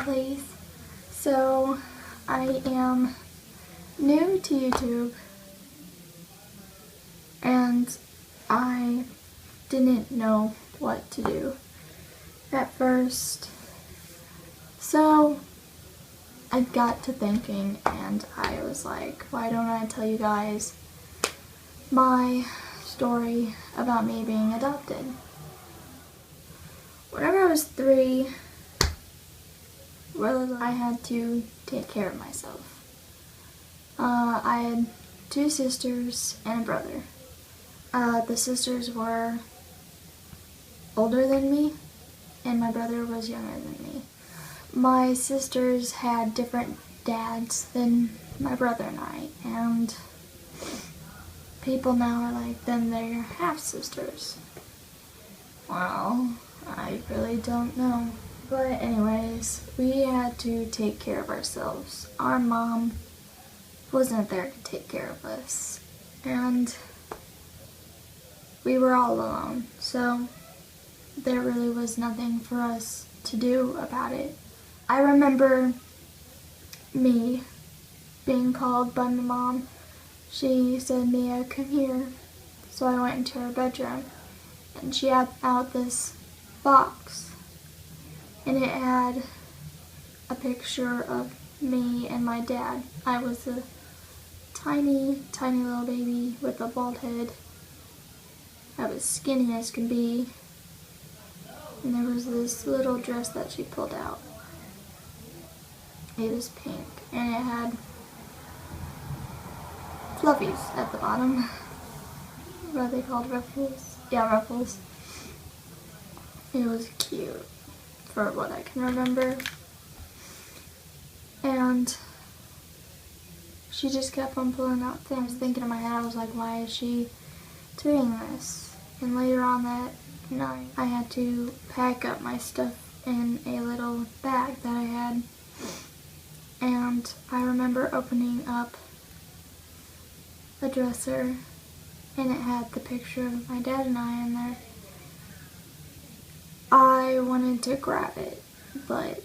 please. So, I am new to YouTube, and I didn't know what to do at first. So, I got to thinking, and I was like, why don't I tell you guys my story about me being adopted? Whenever I was 3, I had to take care of myself. I had 2 sisters and a brother. The sisters were older than me, and my brother was younger than me. My sisters had different dads than my brother and I, and people now are like, then they're half-sisters. Well, I really don't know. But anyways, we had to take care of ourselves. Our mom wasn't there to take care of us, and we were all alone, so there really was nothing for us to do about it. I remember me being called by my mom. She said, "Mia, come here." So I went into her bedroom, and she had out this box, and it had a picture of me and my dad. I was a tiny, tiny little baby with a bald head. I was skinny as can be, and there was this little dress that she pulled out. It was pink, and it had fluffies at the bottom. What are they called? Ruffles? Yeah, ruffles. It was cute, for what I can remember. And she just kept on pulling out things. I was thinking in my head, I was like, why is she doing this? And later on that night, I had to pack up my stuff in a little bag that I had. And I remember opening up the dresser, and it had the picture of my dad and I in there. I wanted to grab it, but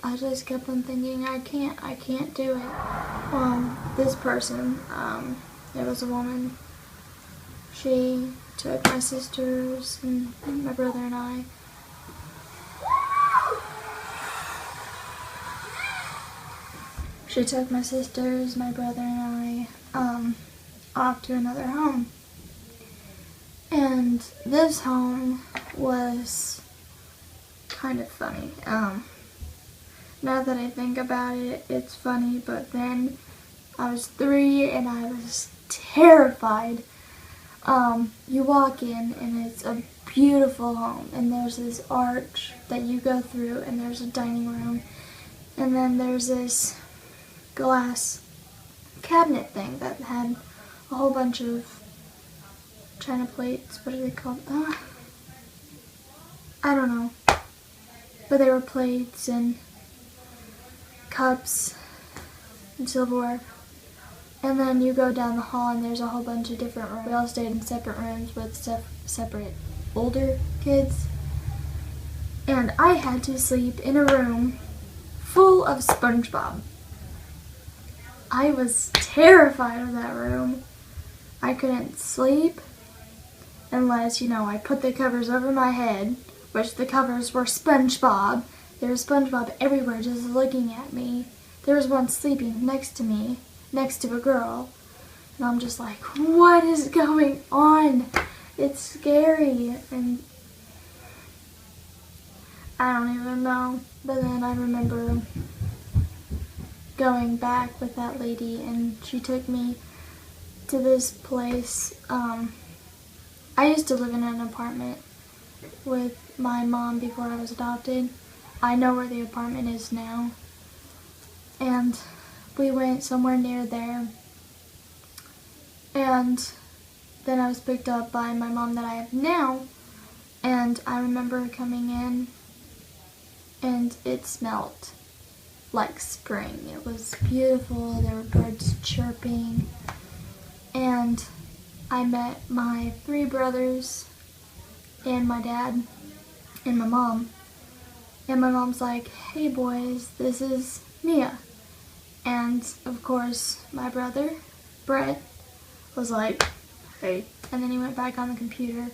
I just kept on thinking, I can't do it. Well, this person, it was a woman. She took my sisters and my brother and I. She took my sisters, my brother and I, off to another home. And this home was kind of funny. Now that I think about it, it's funny, but then I was 3 and I was terrified. You walk in and it's a beautiful home, and there's this arch that you go through, and there's a dining room, and then there's this glass cabinet thing that had a whole bunch of china plates. What are they called? I don't know. But they were plates and cups and silverware. And then you go down the hall and there's a whole bunch of different rooms. We all stayed in separate rooms with separate older kids. And I had to sleep in a room full of SpongeBob. I was terrified of that room. I couldn't sleep unless, I put the covers over my head, which the covers were SpongeBob. There was SpongeBob everywhere just looking at me. There was one sleeping next to me, next to a girl. And I'm just like, what is going on? It's scary. And I don't even know. But then I remember going back with that lady, and she took me to this place. I used to live in an apartment with my mom before I was adopted. I know where the apartment is now. And we went somewhere near there. And then I was picked up by my mom that I have now. And I remember coming in, and it smelled like spring. It was beautiful. There were birds chirping. And I met my 3 brothers and my dad and my mom. And my mom's like, "Hey boys, this is Mia." And of course, my brother, Brett, was like, "Hey." And then he went back on the computer.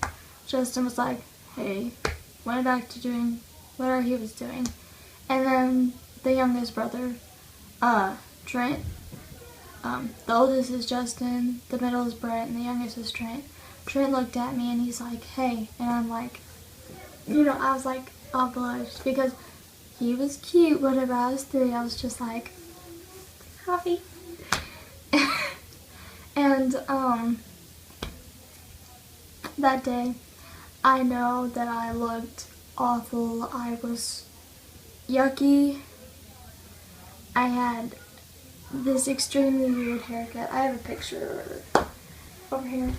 Justin was like, "Hey." Went back to doing whatever he was doing. And then the youngest brother, Trent, the oldest is Justin, the middle is Brett, and the youngest is Trent. Trent looked at me and he's like, "Hey." And I'm like, I was like, all blushed because he was cute. Whenever I was 3, I was just like, "Coffee." And that day, I know that I looked awful. I was yucky. I had this extremely weird haircut. I have a picture over here.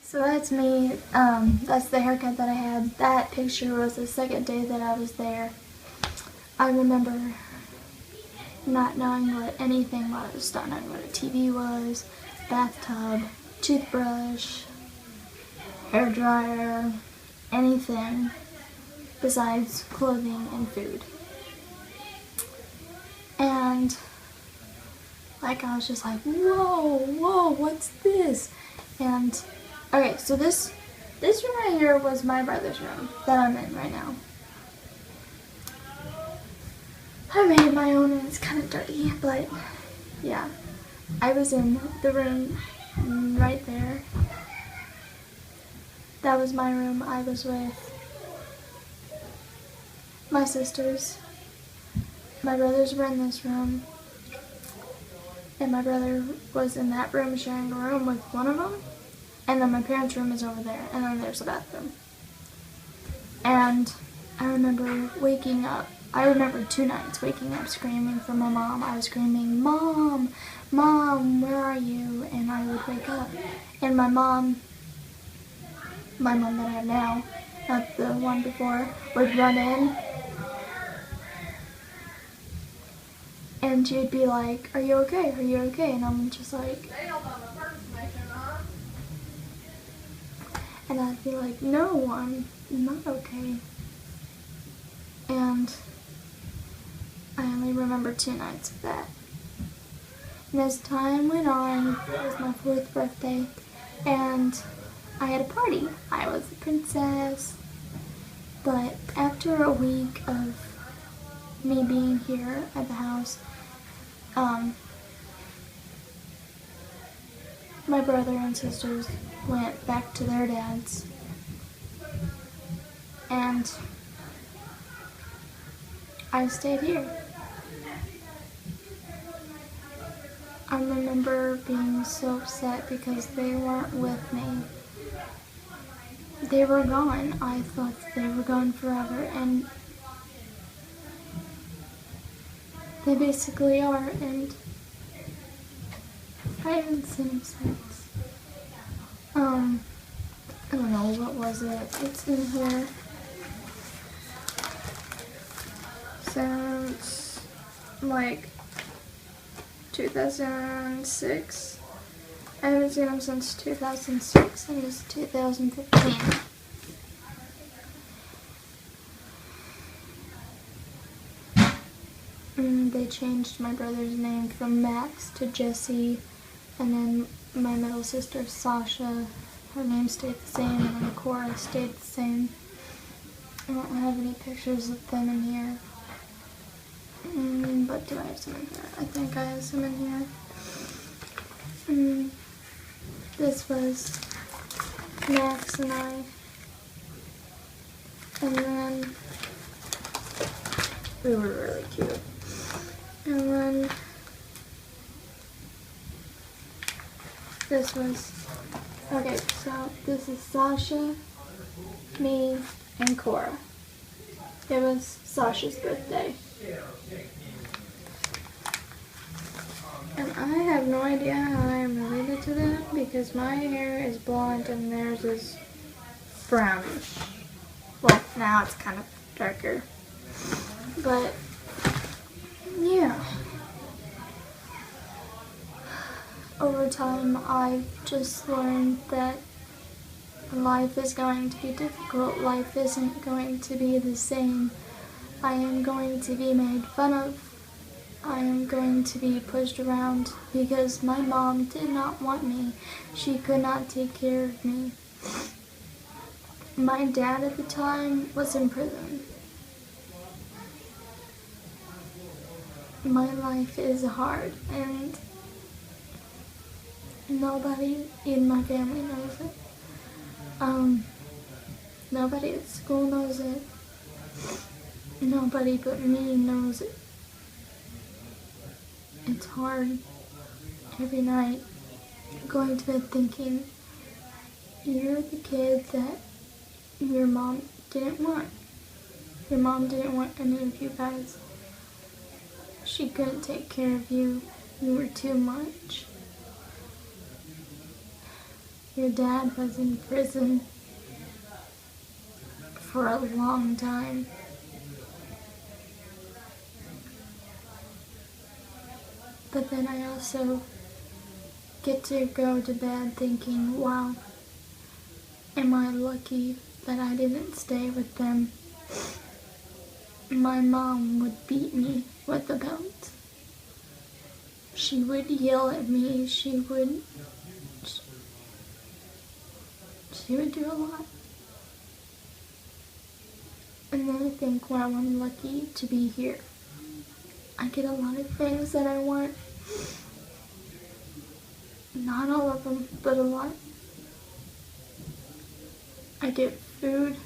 So that's me. That's the haircut that I had. That picture was the second day that I was there. I remember not knowing what anything was, not knowing what a TV was, bathtub, toothbrush, hair dryer, anything besides clothing and food. And like I was just like, whoa, what's this? And okay, so this room right here was my brother's room that I'm in right now. I made my own and it's kind of dirty, but yeah. I was in the room right there. That was my room. I was with my sisters. My brothers were in this room. And my brother was in that room sharing a room with one of them. And then my parents' room is over there. And then there's a bathroom. And I remember waking up. I remember 2 nights waking up screaming for my mom. I was screaming, "Mom, Mom, where are you?" And I would wake up. And my mom that I have now, not the one before, would run in. And she'd be like, "Are you okay? Are you okay?" And I'm just like, and I'd be like, "No, I'm not okay." And I only remember 2 nights of that. And as time went on, it was my 4th birthday, and I had a party. I was a princess. But after a week of me being here at the house, my brother and sisters went back to their dad's. And I stayed here. I remember being so upset because they weren't with me. They were gone. I thought they were gone forever, and they basically are, and I haven't seen them since. I don't know, what was it? It's in here. Since, like, 2006. I haven't seen them since 2006, and it's 2015. They changed my brother's name from Max to Jesse, and then my middle sister, Sasha, her name stayed the same, and then Cora stayed the same. I don't have any pictures of them in here. But do I have some in here? I think I have some in here. This was Max and I. And then we were really cute. And then this was, okay, so this is Sasha, me, and Cora. It was Sasha's birthday. And I have no idea how I am related to them because my hair is blonde and theirs is brownish. Well, now it's kind of darker. But, yeah. Over time, I've just learned that Life is going to be difficult. Life isn't going to be the same. I am going to be made fun of. I am going to be pushed around because my mom did not want me. She could not take care of me. My dad at the time was in prison. My life is hard and nobody in my family knows it. Nobody at school knows it. Nobody but me knows it. It's hard every night going to bed thinking you're the kid that your mom didn't want. Your mom didn't want any of you guys. She couldn't take care of you. You were too much. Your dad was in prison for a long time. But then I also get to go to bed thinking, wow, am I lucky that I didn't stay with them? My mom would beat me with a belt. She would yell at me. She would do a lot. And then I think, wow, I'm lucky to be here. I get a lot of things that I want. Not all of them, but a lot. I get food.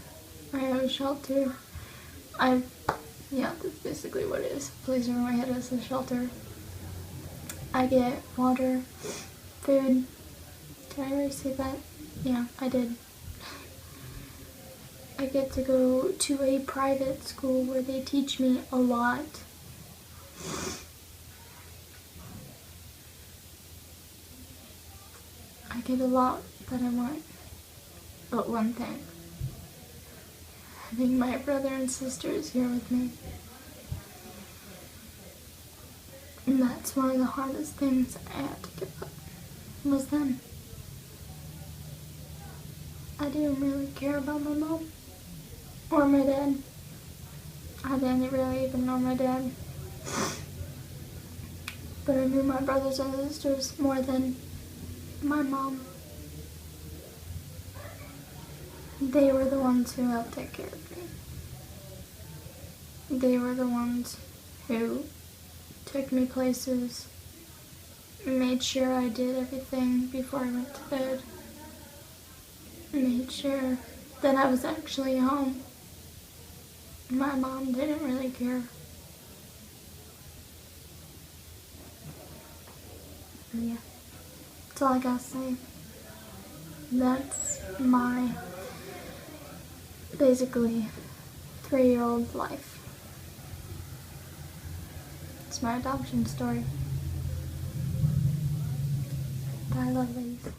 I have shelter. That's basically what it is. Place over my head as a shelter. I get water, food. Did I already say that? Yeah, I did. I get to go to a private school where they teach me a lot. I get a lot that I want, but one thing. Having my brother and sisters here with me. And that's one of the hardest things I had to give up, was them. I didn't really care about my mom or my dad. I didn't really even know my dad. But I knew my brothers and sisters more than my mom. They were the ones who helped take care of me. They were the ones who took me places, made sure I did everything before I went to bed, made sure that I was actually home. My mom didn't really care. Yeah, that's all I gotta say. That's my basically 3-year-old life. It's my adoption story. Bye, lovelies.